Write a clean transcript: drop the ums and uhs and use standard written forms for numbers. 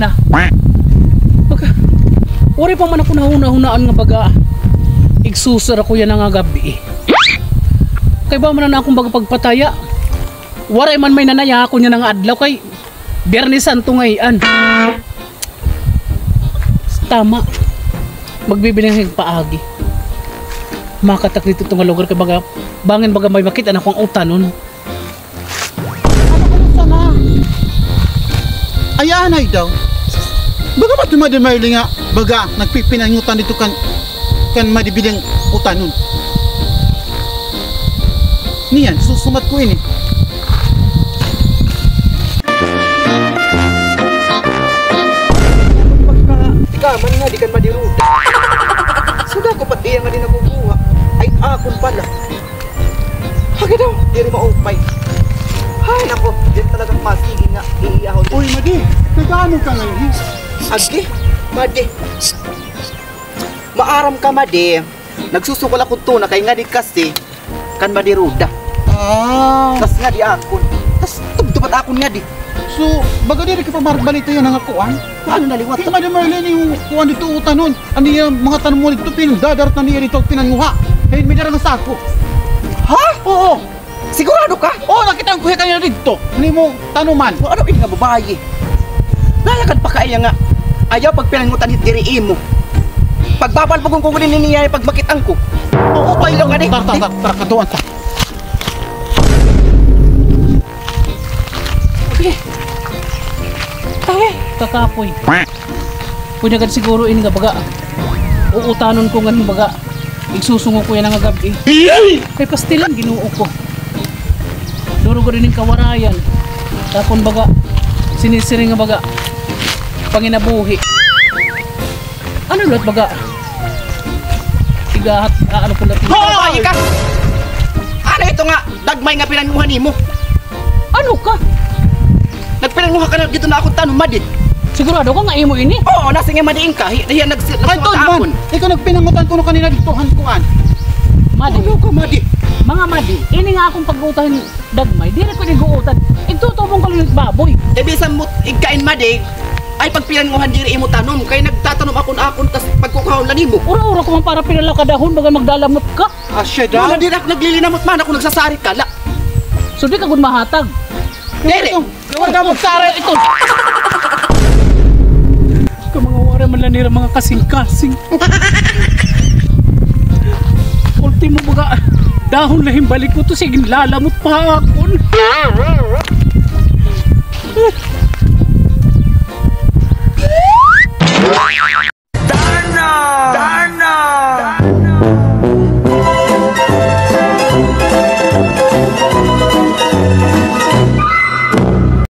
na. Baga, wari pa man ako nahuna-hunaan nga baga. Igsusar ako yan nga gabi. Kay ba man na akong baga pagpataya. Waray man may nanaya ako niya nga adlaw kay Biyernes Santo ngayon. Tama. Magbibilang ng paagi. Makatak dito itong lugar kay baga bangin baga may makita na akong utanon. Ayan ay daw. Baga ba tumadamay nga baga nagpipinangutan dito kan madibilang utanon. Niyan, susumat ko ini. Pagka-ikaman nga, di kan madiruda. Suga ko pati nga din nakukuha. Ay, akon pala. Hagi daw, di rin maupay. Ay, nako, di talagang masigin nga. Iiyaw. Uy, Madi, nagano ka ngayon? Agi, Madi. Maaram ka, Madi. Nagsusukol ako to na kay nga di kasi kan madiruda. Tas nga di akon. Tas tubtubat akon nga di. So, baga di ka pa marbalito yan ang akuan? Paano naliwat? Kaya madamarlin yung kuan dito utanon. Ano yung mga tanong mo dito pinagdadarat na niya dito pinanguha. Kaya may darang sako. Ha? Oo. Sigurado ka? Oo, nakita ang kuya kanina dito. Ano mo tanuman? Ano yung nga babae? Lalakad pa kaya nga. Ayaw pag pinangutan diriin mo. Pagbabal pag kung kukunin niya pag makitang ko. Oo, pa ilaw nga di. Tara, katuan ta. Okay. Tawe, kakapoy. Pwede agad siguro ini nga baga. Uutanon ko nga baga. Igsusungo ko yan nga gabi. Kay pastilan ginuo ko. Duro ko rin yung kawarayan. Tapon baga, sinisiring nga baga. Panginabuhi. Ano lahat baga? Igahat, ano ko natin? Hoy, ka! Ano ito nga? Dagmay nga pinanguhan ni mo. Ano ka? Nagpinanguha ka na dito na ako tanong, Madi. Sigurado ka nga imo ini? Oo, nasa nga Madiin ka. Hiyan nagsumakahapon. Ikaw nagpinangutan ko na kanina dito, hankuan. Madi. Ano ka, Madi? Mga Madi, ini nga akong pag-uutahin dagmay. Di rin ko nag-uutan. Igtutubong ko lang yung baboy. E bisan mo igkain, Madi, ay pag pinanguhan diri imo tanom. Kaya nagtatanom akon-akon, tas pagkukahon lang mo. Ura-ura ko man para pinala ka dahon, baga magdalamot ka. Asya daw? Wala din naglilinamot man ako nagsasari ka. So di ka gud mahatag. Dere! Wala mo sara ito. Mga wara man lang nila mga kasing-kasing. Ultimo baga dahon lahing balik ko to sige lalamot pa akon.